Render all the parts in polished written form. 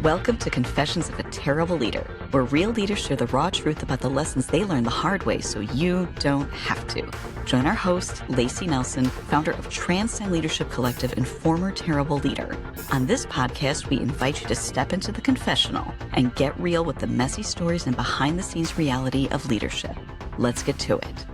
Welcome to Confessions of a Terrible Leader, where real leaders share the raw truth about the lessons they learned the hard way so you don't have to. Join our host, Lacey Nelson, founder of Transcend Leadership Collective and former terrible leader. On this podcast, we invite you to step into the confessional and get real with the messy stories and behind-the-scenes reality of leadership. Let's get to it.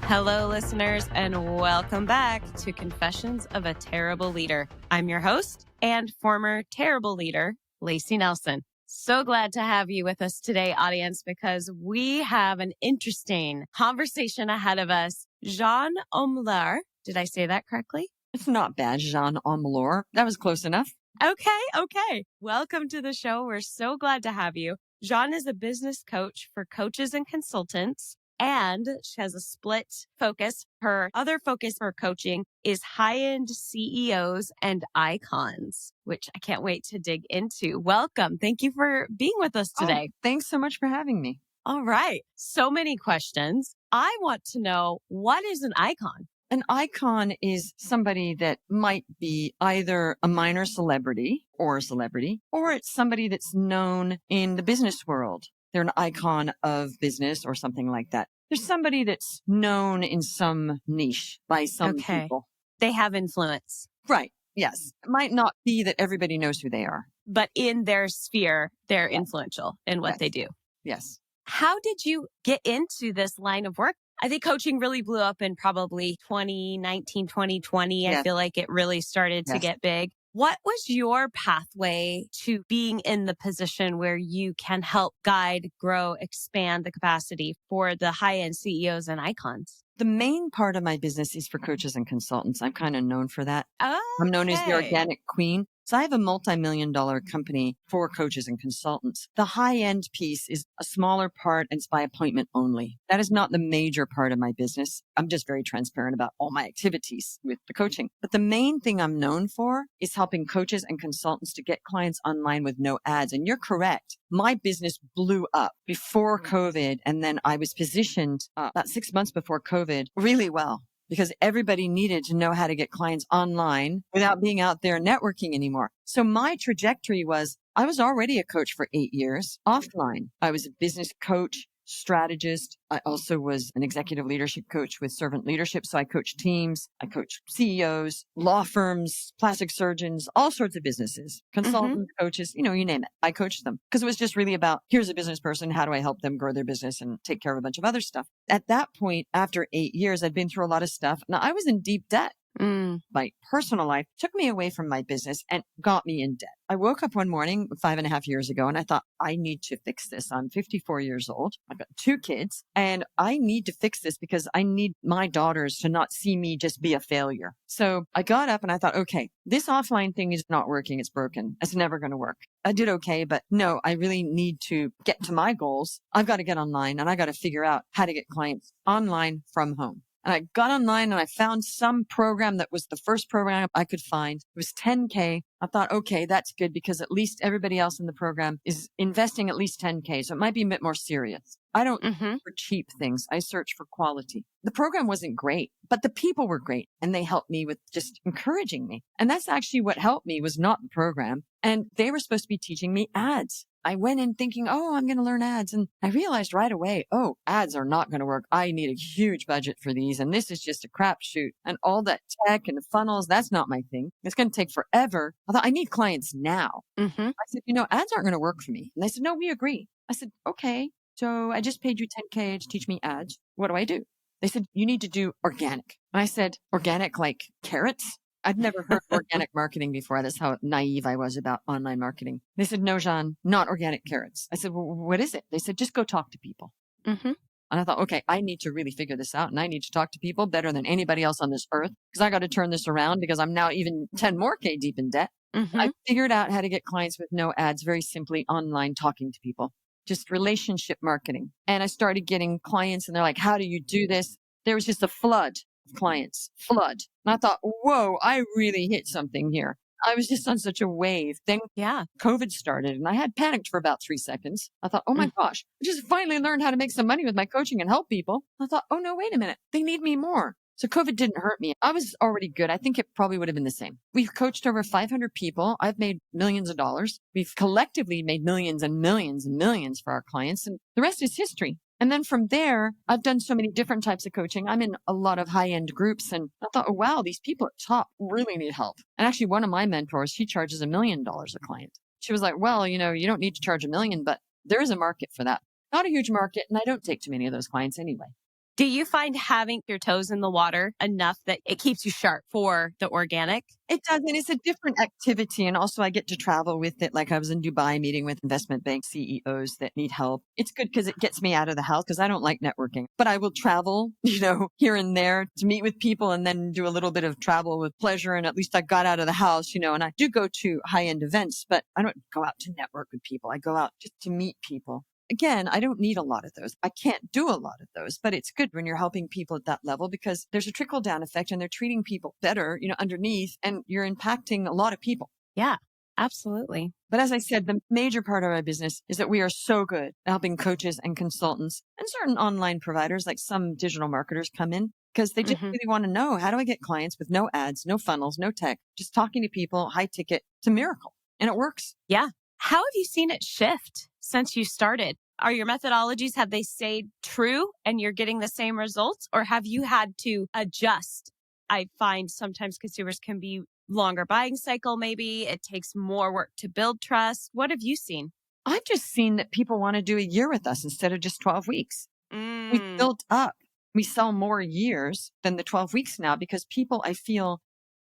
Hello, listeners, and welcome back to Confessions of a Terrible Leader. I'm your host and former terrible leader, Lacey Nelson. So glad to have you with us today, audience, because we have an interesting conversation ahead of us. Jeanne Omlor, did I say that correctly? It's not bad, Jeanne Omlor. That was close enough. Okay. Welcome to the show. We're so glad to have you. Jeanne is a business coach for coaches and consultants, and she has a split focus. Her other focus for coaching is high-end CEOs and icons, which I can't wait to dig into. Welcome. Thank you for being with us today. Thanks so much for having me. All right. So many questions. I want to know, what is an icon? An icon is somebody that might be either a minor celebrity, or it's somebody that's known in the business world. They're an icon of business or something like that. There's somebody that's known in some niche by some people. They have influence. Right. Yes. It might not be that everybody knows who they are. But in their sphere, they're influential in what they do. Yes. How did you get into this line of work? I think coaching really blew up in probably 2019, 2020. Yes. I feel like it really started to get big. What was your pathway to being in the position where you can help guide, grow, expand the capacity for the high-end CEOs and icons? The main part of my business is for coaches and consultants. I'm kind of known for that. Okay. I'm known as the organic queen. So I have a multi-million-dollar company for coaches and consultants. The high-end piece is a smaller part and it's by appointment only. That is not the major part of my business. I'm just very transparent about all my activities with the coaching. But the main thing I'm known for is helping coaches and consultants to get clients online with no ads. And you're correct. My business blew up before COVID. And then I was positioned about 6 months before COVID really well, because everybody needed to know how to get clients online without being out there networking anymore. So my trajectory was, I was already a coach for 8 years offline. I was a business coach, strategist. I also was an executive leadership coach with servant leadership. So I coached teams. I coached CEOs, law firms, plastic surgeons, all sorts of businesses, consultants, coaches, you name it. I coached them because it was just really about, here's a business person. How do I help them grow their business and take care of a bunch of other stuff? At that point, after 8 years, I'd been through a lot of stuff. Now I was in deep debt. My personal life took me away from my business and got me in debt. I woke up one morning 5.5 years ago and I thought, I need to fix this. I'm 54 years old. I've got 2 kids and I need to fix this because I need my daughters to not see me just be a failure. So I got up and I thought, okay, this offline thing is not working. It's broken. It's never going to work. I did okay, but no, I really need to get to my goals. I've got to get online and I got to figure out how to get clients online from home. And I got online and I found some program that was the first program I could find. It was $10K. I thought, okay, that's good because at least everybody else in the program is investing at least $10K. So it might be a bit more serious. I don't search for cheap things. I search for quality. The program wasn't great, but the people were great and they helped me with just encouraging me. And that's actually what helped me, was not the program. And they were supposed to be teaching me ads. I went in thinking, I'm going to learn ads. And I realized right away, ads are not going to work. I need a huge budget for these. And this is just a crapshoot. And all that tech and funnels, that's not my thing. It's going to take forever. I thought, I need clients now. I said, ads aren't going to work for me. And they said, no, we agree. I said, okay. So I just paid you $10K to teach me ads. What do? They said, you need to do organic. And I said, organic like carrots? I'd never heard of organic marketing before. That's how naive I was about online marketing. They said, no, Jeanne, not organic carrots. I said, well, what is it? They said, just go talk to people. And I thought, okay, I need to really figure this out. And I need to talk to people better than anybody else on this earth because I got to turn this around because I'm now even 10 more K deep in debt. I figured out how to get clients with no ads very simply online, talking to people, just relationship marketing. And I started getting clients and they're like, how do you do this? There was just a flood of clients, flood. And I thought, whoa, I really hit something here. I was just on such a wave. Then COVID started and I had panicked for about 3 seconds. I thought, oh my gosh, I just finally learned how to make some money with my coaching and help people. I thought, oh no, wait a minute. They need me more. So COVID didn't hurt me. I was already good. I think it probably would have been the same. We've coached over 500 people. I've made millions of dollars. We've collectively made millions and millions and millions for our clients. And the rest is history. And then from there, I've done so many different types of coaching. I'm in a lot of high-end groups. And I thought, oh, wow, these people at top really need help. And actually, one of my mentors, she charges $1 million a client. She was like, well, you don't need to charge $1 million, but there is a market for that. Not a huge market. And I don't take too many of those clients anyway. Do you find having your toes in the water enough that it keeps you sharp for the organic? It does. And it's a different activity. And also I get to travel with it. Like I was in Dubai meeting with investment bank CEOs that need help. It's good because it gets me out of the house because I don't like networking, but I will travel, here and there to meet with people and then do a little bit of travel with pleasure. And at least I got out of the house, and I do go to high-end events, but I don't go out to network with people. I go out just to meet people. Again, I don't need a lot of those. I can't do a lot of those, but it's good when you're helping people at that level because there's a trickle down effect and they're treating people better, underneath, and you're impacting a lot of people. Yeah, absolutely. But as I said, the major part of our business is that we are so good at helping coaches and consultants and certain online providers, like some digital marketers come in because they just really want to know, how do I get clients with no ads, no funnels, no tech, just talking to people, high ticket. It's a miracle. And it works. Yeah. How have you seen it shift since you started? Are your methodologies, have they stayed true and you're getting the same results, or have you had to adjust? I find sometimes consumers can be longer buying cycle. Maybe it takes more work to build trust. What have you seen? I've just seen that people want to do a year with us instead of just 12 weeks. We've built up. We sell more years than the 12 weeks now because people, I feel,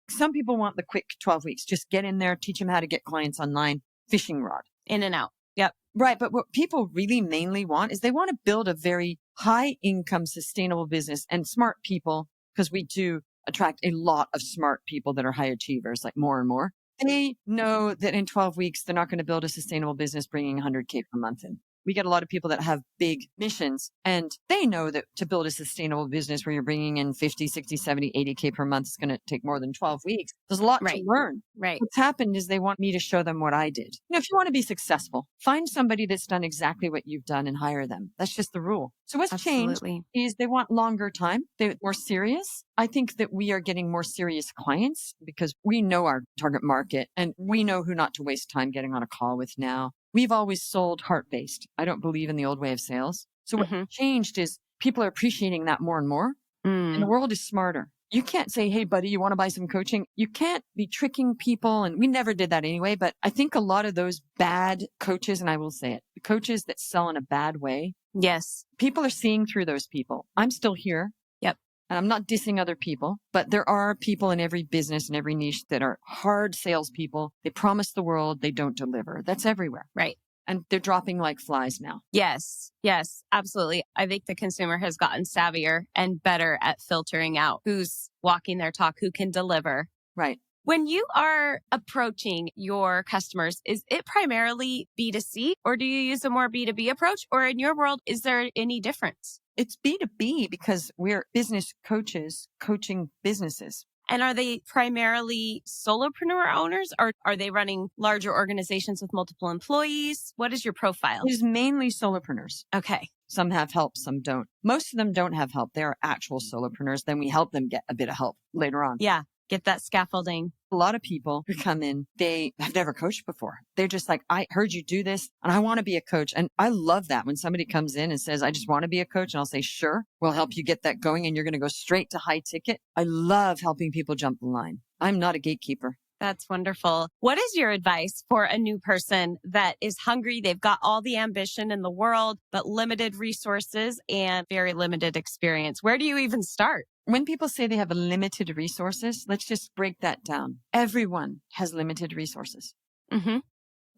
some people want the quick 12 weeks. Just get in there, teach them how to get clients online, fishing rod. In and out. Yep. Right. But what people really mainly want is they want to build a very high income, sustainable business and smart people, because we do attract a lot of smart people that are high achievers, like more and more. They know that in 12 weeks, they're not going to build a sustainable business bringing 100K per month in. We get a lot of people that have big missions and they know that to build a sustainable business where you're bringing in 50, 60, 70, 80K per month is going to take more than 12 weeks. There's a lot to learn. Right. What's happened is they want me to show them what I did. If you want to be successful, find somebody that's done exactly what you've done and hire them. That's just the rule. So what's changed is they want longer time. They're more serious. I think that we are getting more serious clients because we know our target market and we know who not to waste time getting on a call with now. We've always sold heart-based. I don't believe in the old way of sales. So what changed is people are appreciating that more and more. And the world is smarter. You can't say, hey, buddy, you want to buy some coaching? You can't be tricking people. And we never did that anyway. But I think a lot of those bad coaches, and I will say it, the coaches that sell in a bad way. Yes. People are seeing through those people. I'm still here. Yep. And I'm not dissing other people, but there are people in every business and every niche that are hard salespeople. They promise the world, they don't deliver. That's everywhere. Right. And they're dropping like flies now. Yes. Yes, absolutely. I think the consumer has gotten savvier and better at filtering out who's walking their talk, who can deliver. Right. When you are approaching your customers, is it primarily B2C or do you use a more B2B approach? Or in your world, is there any difference? It's B2B because we're business coaches coaching businesses. And are they primarily solopreneur owners or are they running larger organizations with multiple employees? What is your profile? It is mainly solopreneurs. Okay. Some have help, some don't. Most of them don't have help. They are actual solopreneurs. Then we help them get a bit of help later on. Yeah. Get that scaffolding. A lot of people who come in, they have never coached before. They're just like, I heard you do this and I want to be a coach. And I love that when somebody comes in and says, I just want to be a coach. And I'll say, sure, we'll help you get that going. And you're going to go straight to high ticket. I love helping people jump the line. I'm not a gatekeeper. That's wonderful. What is your advice for a new person that is hungry? They've got all the ambition in the world, but limited resources and very limited experience. Where do you even start? When people say they have limited resources, let's just break that down. Everyone has limited resources.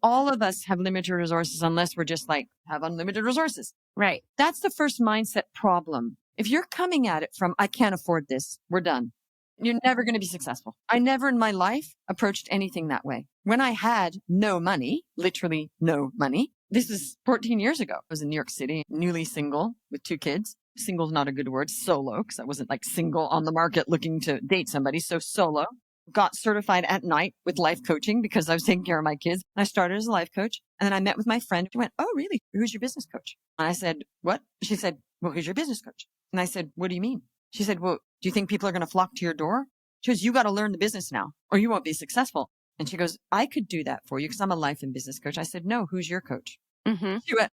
All of us have limited resources unless we're just like, have unlimited resources. Right. That's the first mindset problem. If you're coming at it from, I can't afford this, we're done. You're never going to be successful. I never in my life approached anything that way. When I had no money, literally no money, this is 14 years ago. I was in New York City, newly single with 2 kids. Single is not a good word, solo, because I wasn't like single on the market looking to date somebody. So solo. Got certified at night with life coaching because I was taking care of my kids. I started as a life coach and then I met with my friend. She went, oh, really? Who's your business coach? And I said, what? She said, well, who's your business coach? And I said, what do you mean? She said, well, Do you think people are going to flock to your door? She goes, you got to learn the business now or you won't be successful. And she goes, I could do that for you because I'm a life and business coach. I said, no, who's your coach? She went,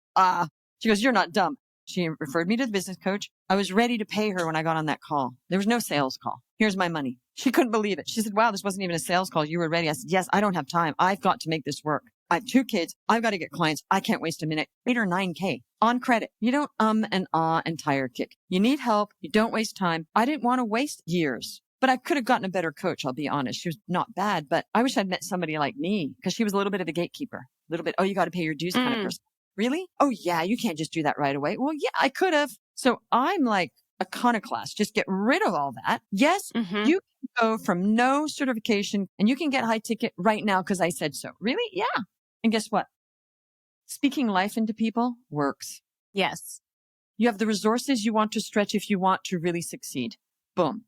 she goes, you're not dumb. She referred me to the business coach. I was ready to pay her when I got on that call. There was no sales call. Here's my money. She couldn't believe it. She said, wow, this wasn't even a sales call. You were ready. I said, yes, I don't have time. I've got to make this work. I have 2 kids. I've got to get clients. I can't waste a minute. 8 or 9K on credit. You don't and and tire kick. You need help. You don't waste time. I didn't want to waste years. But I could have gotten a better coach, I'll be honest. She was not bad, but I wish I'd met somebody like me because she was a little bit of a gatekeeper, a little bit, oh, you got to pay your dues kind of person. Really? Oh, yeah, you can't just do that right away. Well, yeah, I could have. So I'm like iconoclast. Just get rid of all that. Yes, you can go from no certification and you can get high ticket right now because I said so. Really? Yeah. And guess what? Speaking life into people works. Yes. You have the resources you want to stretch if you want to really succeed. Boom.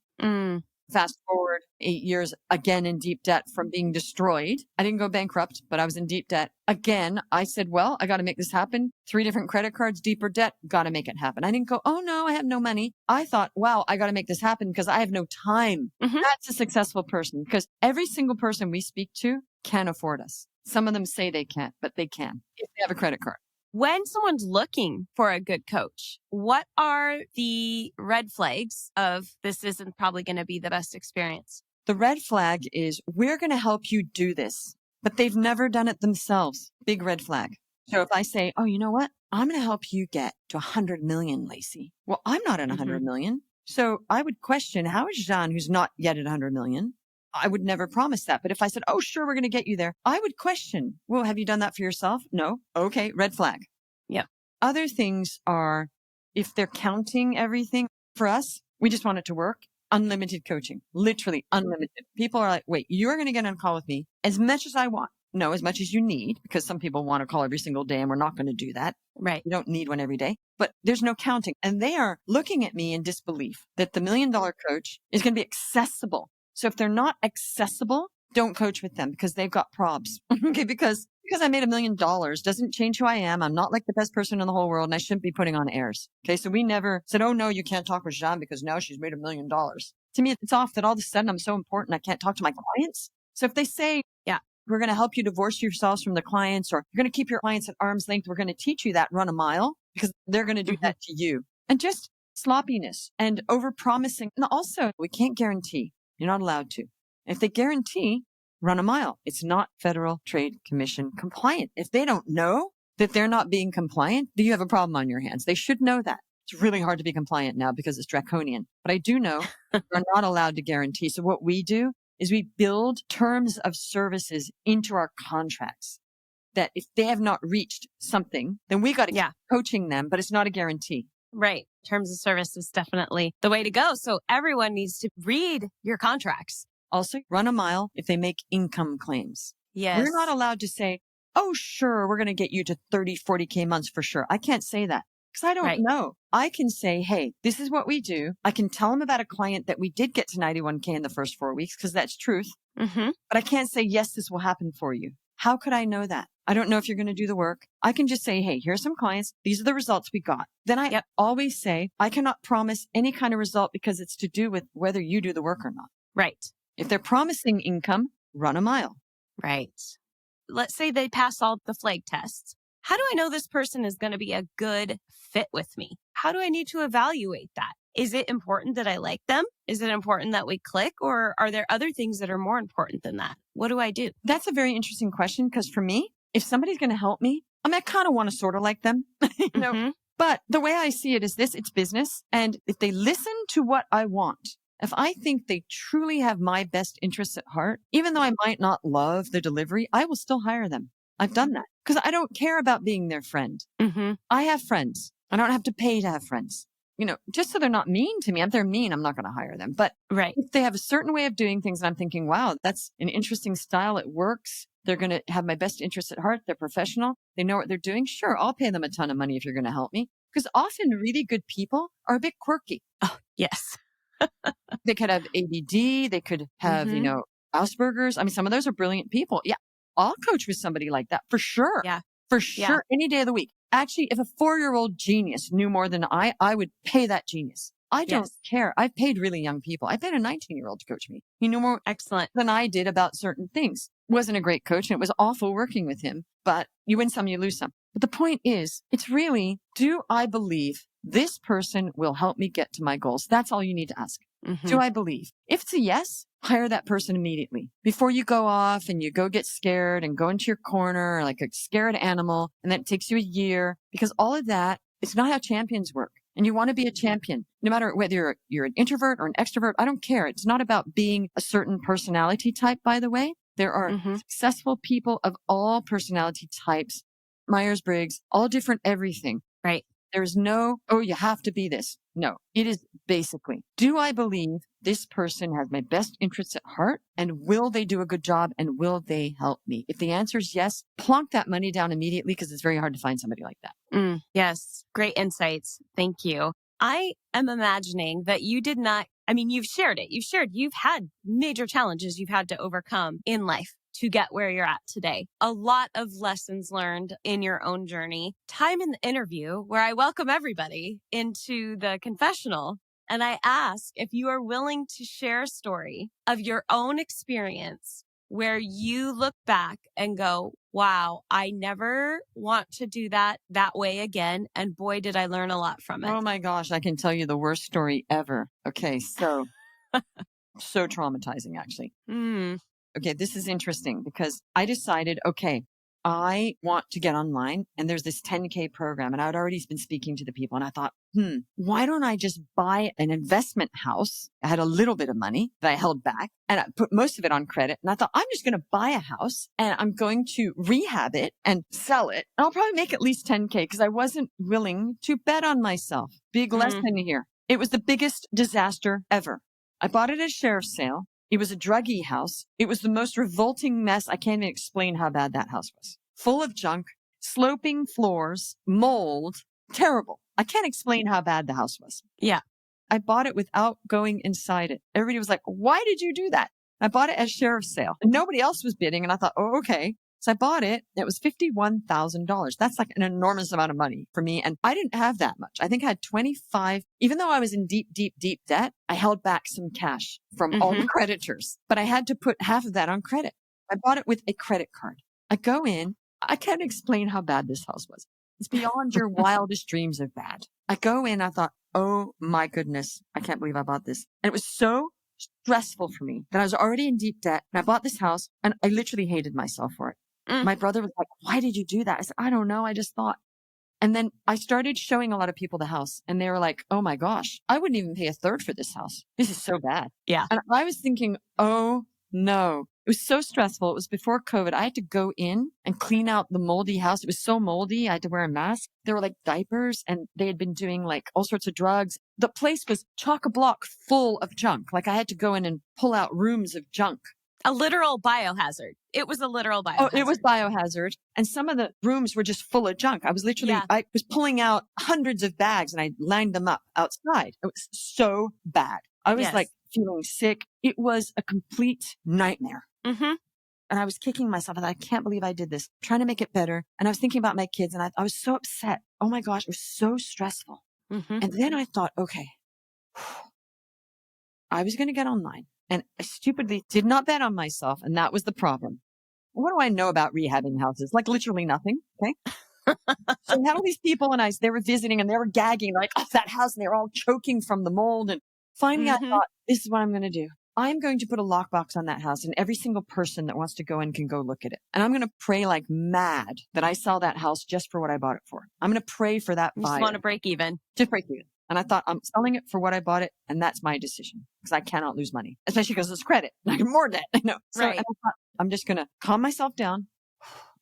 Fast forward 8 years, again in deep debt from being destroyed. I didn't go bankrupt, but I was in deep debt. Again, I said, well, I got to make this happen. 3 different credit cards, deeper debt, got to make it happen. I didn't go, oh no, I have no money. I thought, wow, I got to make this happen because I have no time. That's a successful person because every single person we speak to can afford us. Some of them say they can't, but they can if they have a credit card. When someone's looking for a good coach, what are the red flags of this isn't probably going to be the best experience? The red flag is we're going to help you do this, but they've never done it themselves. Big red flag. So if I say, oh, you know what? I'm going to help you get to 100 million, Lacey. Well, I'm not at 100 million. So I would question, how is Jeanne, who's not yet at 100 million? I would never promise that. But if I said, oh, sure, we're going to get you there, I would question, well, have you done that for yourself? No. Okay. Red flag. Yeah. Other things are if they're counting everything for us, we just want it to work. Unlimited coaching, literally unlimited. People are like, wait, you're going to get on a call with me as much as I want. No, as much as you need, because some people want to call every single day and we're not going to do that. Right. You don't need one every day, but there's no counting. And they are looking at me in disbelief that the $1 million coach is going to be accessible. So if they're not accessible, don't coach with them because they've got probs. Okay. Because I made $1 million doesn't change who I am. I'm not like the best person in the whole world and I shouldn't be putting on airs. Okay. So we never said, oh no, you can't talk with Jeanne because now she's made $1 million. To me, it's off that all of a sudden I'm so important. I can't talk to my clients. So if they say, yeah, we're going to help you divorce yourselves from the clients or you're going to keep your clients at arm's length. We're going to teach you that, run a mile because they're going to do that to you. And just sloppiness and over promising. And also we can't guarantee. You're not allowed to. If they guarantee, run a mile. It's not Federal Trade Commission compliant. If they don't know that they're not being compliant, do you have a problem on your hands? They should know that. It's really hard to be compliant now because it's draconian. But I do know we're not allowed to guarantee. So what we do is we build terms of services into our contracts that if they have not reached something, then we got to keep coaching them, but it's not a guarantee. Right. Terms of service is definitely the way to go. So everyone needs to read your contracts. Also, run a mile if they make income claims. Yes. We're not allowed to say, oh, sure, we're going to get you to 30, 40K months for sure. I can't say that because I don't know. I can say, hey, this is what we do. I can tell them about a client that we did get to 91K in the first 4 weeks because that's truth. But I can't say, yes, this will happen for you. How could I know that? I don't know if you're going to do the work. I can just say, hey, here's some clients. These are the results we got. Then I always say, I cannot promise any kind of result because it's to do with whether you do the work or not. Right. If they're promising income, run a mile. Right. Let's say they pass all the flag tests. How do I know this person is going to be a good fit with me? How do I need to evaluate that? Is it important that I like them? Is it important that we click? Or are there other things that are more important than that? What do I do? That's a very interesting question because for me, if somebody's going to help me, I kind of want to sort of like them, you know, but the way I see it is this, it's business. And if they listen to what I want, if I think they truly have my best interests at heart, even though I might not love the delivery, I will still hire them. I've done that because I don't care about being their friend. I have friends. I don't have to pay to have friends. You know, just so they're not mean to me. If they're mean, I'm not going to hire them. But if they have a certain way of doing things, and I'm thinking, wow, that's an interesting style. It works. They're going to have my best interests at heart. They're professional. They know what they're doing. Sure, I'll pay them a ton of money if you're going to help me. Because often really good people are a bit quirky. Oh, yes. They could have ADD. They could have, you know, Asperger's. I mean, some of those are brilliant people. Yeah. I'll coach with somebody like that for sure. Yeah. For sure. Any day of the week. Actually, if a 4-year-old genius knew more than I would pay that genius. I don't Yes. care. I've paid really young people. I paid a 19-year-old to coach me. He knew more Excellent. than I did about certain things. Wasn't a great coach and it was awful working with him, but you win some, you lose some. But the point is, it's really, do I believe this person will help me get to my goals? That's all you need to ask. Mhm. Do I believe? If it's a yes, hire that person immediately before you go off and you go get scared and go into your corner like a scared animal. And then it takes you a year because all of that, it's not how champions work. And you want to be a champion, no matter whether you're an introvert or an extrovert. I don't care. It's not about being a certain personality type, by the way. There are Mhm. successful people of all personality types, Myers-Briggs, all different everything. Right. There's no, oh, you have to be this. No, it is basically, do I believe this person has my best interests at heart and will they do a good job and will they help me? If the answer is yes, plonk that money down immediately because it's very hard to find somebody like that. Yes. Great insights. Thank you. I am imagining that you did not, I mean, you've shared it. You've had major challenges you've had to overcome in life to get where you're at today. A lot of lessons learned in your own journey. Time in the interview where I welcome everybody into the confessional and I ask if you are willing to share a story of your own experience where you look back and go, wow, I never want to do that way again. And boy, did I learn a lot from it. Oh my gosh, I can tell you the worst story ever. Okay, so traumatizing actually. Okay, this is interesting because I decided, okay, I want to get online and there's this 10K program and I'd already been speaking to the people and I thought, why don't I just buy an investment house? I had a little bit of money that I held back and I put most of it on credit. And I thought, I'm just going to buy a house and I'm going to rehab it and sell it. And I'll probably make at least 10K because I wasn't willing to bet on myself. Big lesson here. It was the biggest disaster ever. I bought it at a sheriff's sale. It was a druggie house. It was the most revolting mess. I can't even explain how bad that house was. Full of junk, sloping floors, mold, terrible. I can't explain how bad the house was. Yeah. I bought it without going inside it. Everybody was like, why did you do that? I bought it at sheriff's sale and nobody else was bidding. And I thought, oh, okay. So I bought it. It was $51,000. That's like an enormous amount of money for me. And I didn't have that much. I think I had 25, even though I was in deep, deep, deep debt, I held back some cash from all the creditors, but I had to put half of that on credit. I bought it with a credit card. I go in. I can't explain how bad this house was. It's beyond your wildest dreams of bad. I go in. I thought, oh my goodness, I can't believe I bought this. And it was so stressful for me that I was already in deep debt and I bought this house and I literally hated myself for it. My brother was like, why did you do that? I said, I don't know. I just thought. And then I started showing a lot of people the house and they were like, oh my gosh, I wouldn't even pay a third for this house. This is so bad. Yeah. And I was thinking, oh no, it was so stressful. It was before COVID. I had to go in and clean out the moldy house. It was so moldy. I had to wear a mask. There were like diapers and they had been doing like all sorts of drugs. The place was chock-a-block full of junk. Like I had to go in and pull out rooms of junk. A literal biohazard. It was a literal biohazard. Oh, it was biohazard. And some of the rooms were just full of junk. I was literally, I was pulling out hundreds of bags and I lined them up outside. It was so bad. I was like feeling sick. It was a complete nightmare. And I was kicking myself. And I can't believe I did this, trying to make it better. And I was thinking about my kids and I was so upset. Oh my gosh, it was so stressful. And then I thought, okay, I was going to get online. And I stupidly did not bet on myself. And that was the problem. What do I know about rehabbing houses? Like literally nothing. Okay. So I had all these people and they were visiting and they were gagging like, oh, that house. And they were all choking from the mold. And finally I thought, this is what I'm going to do. I'm going to put a lockbox on that house and every single person that wants to go in can go look at it. And I'm going to pray like mad that I sell that house just for what I bought it for. I'm going to pray for that buyer. Just want to break even. Just break even. And I thought, I'm selling it for what I bought it. And that's my decision because I cannot lose money, especially because it's credit. I can more debt. I know. So Right. and I thought, I'm just going to calm myself down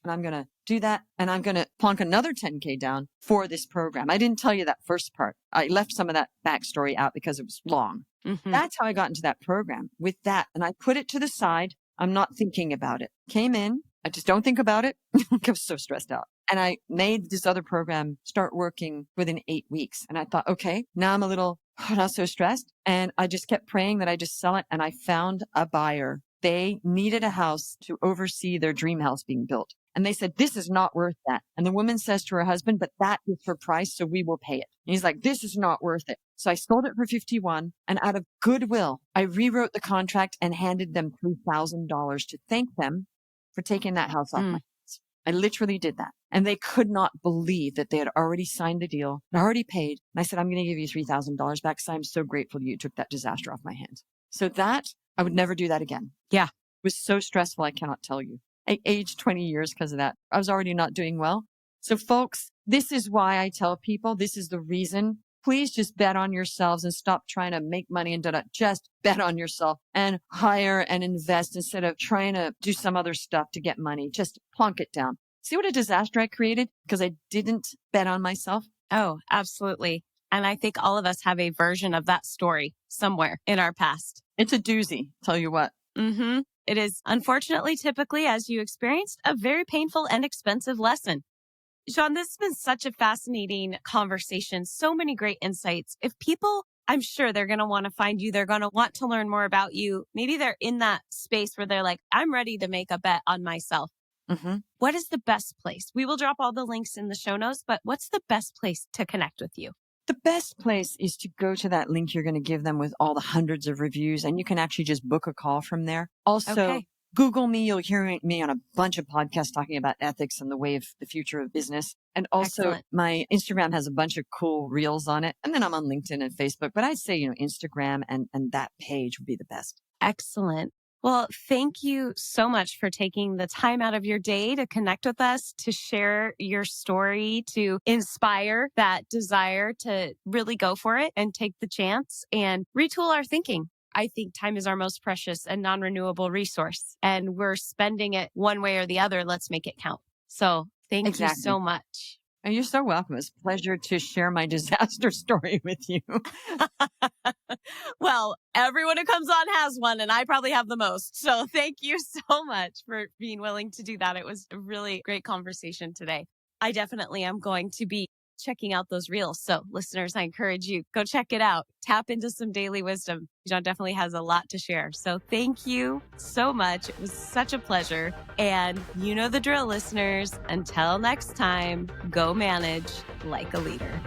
and I'm going to do that. And I'm going to plonk another 10K down for this program. I didn't tell you that first part. I left some of that backstory out because it was long. That's how I got into that program with that. And I put it to the side. I'm not thinking about it. Came in. I just don't think about it. I was so stressed out. And I made this other program start working within 8 weeks. And I thought, okay, now I'm a little not so stressed. And I just kept praying that I just sell it. And I found a buyer. they needed a house to oversee their dream house being built. And they said, this is not worth that. And the woman says to her husband, but that is her price, so we will pay it. And he's like, this is not worth it. So I sold it for 51. And out of goodwill, I rewrote the contract and handed them $3,000 to thank them for taking that house off my hands. I literally did that. And they could not believe that they had already signed the deal, and already paid. And I said, I'm going to give you $3,000 back because I'm so grateful you took that disaster off my hands. So that, I would never do that again. Yeah. It was so stressful, I cannot tell you. I aged 20 years because of that. I was already not doing well. So folks, this is why I tell people, this is the reason. Please just bet on yourselves and stop trying to make money and just bet on yourself and hire and invest instead of trying to do some other stuff to get money. Just plunk it down. See what a disaster I created because I didn't bet on myself? Oh, absolutely. And I think all of us have a version of that story somewhere in our past. It's a doozy, tell you what. Mm-hmm. It is unfortunately, typically, as you experienced, a very painful and expensive lesson. Jeanne, this has been such a fascinating conversation. So many great insights. If people, I'm sure they're going to want to find you. They're going to want to learn more about you. Maybe they're in that space where they're like, I'm ready to make a bet on myself. Mm-hmm. What is the best place? We will drop all the links in the show notes, but what's the best place to connect with you? The best place is to go to that link you're going to give them with all the hundreds of reviews, and you can actually just book a call from there. Also, Google me. You'll hear me on a bunch of podcasts talking about ethics and the way of the future of business. And also my Instagram has a bunch of cool reels on it. And then I'm on LinkedIn and Facebook, but I'd say, Instagram and that page would be the best. Excellent. Well, thank you so much for taking the time out of your day to connect with us, to share your story, to inspire that desire to really go for it and take the chance and retool our thinking. I think time is our most precious and non-renewable resource, and we're spending it one way or the other. Let's make it count. So thank you so much. And you're so welcome. It's a pleasure to share my disaster story with you. Well, everyone who comes on has one, and I probably have the most. So thank you so much for being willing to do that. It was a really great conversation today. I definitely am going to be checking out those reels. So listeners, I encourage you, go check it out. Tap into some daily wisdom. Jeanne definitely has a lot to share. So thank you so much. It was such a pleasure. And you know the drill, listeners. Until next time, go manage like a leader.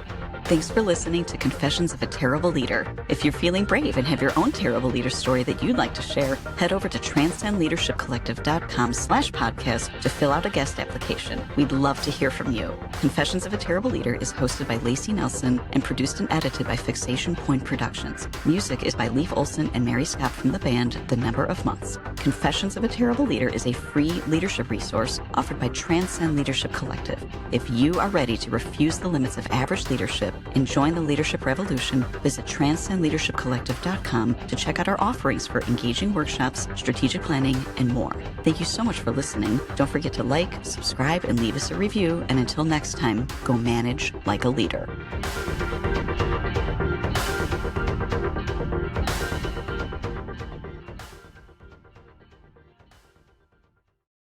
Thanks for listening to Confessions of a Terrible Leader. If you're feeling brave and have your own terrible leader story that you'd like to share, head over to transcendleadershipcollective.com/podcast to fill out a guest application. We'd love to hear from you. Confessions of a Terrible Leader is hosted by Lacey Nelson and produced and edited by Fixation Point Productions. Music is by Leif Olson and Mary Scott from the band The Number of Months. Confessions of a Terrible Leader is a free leadership resource offered by Transcend Leadership Collective. If you are ready to refuse the limits of average leadership and join the leadership revolution, visit transcendleadershipcollective.com to check out our offerings for engaging workshops, strategic planning, and more. Thank you so much for listening. Don't forget to like, subscribe, and leave us a review. And until next time, go manage like a leader.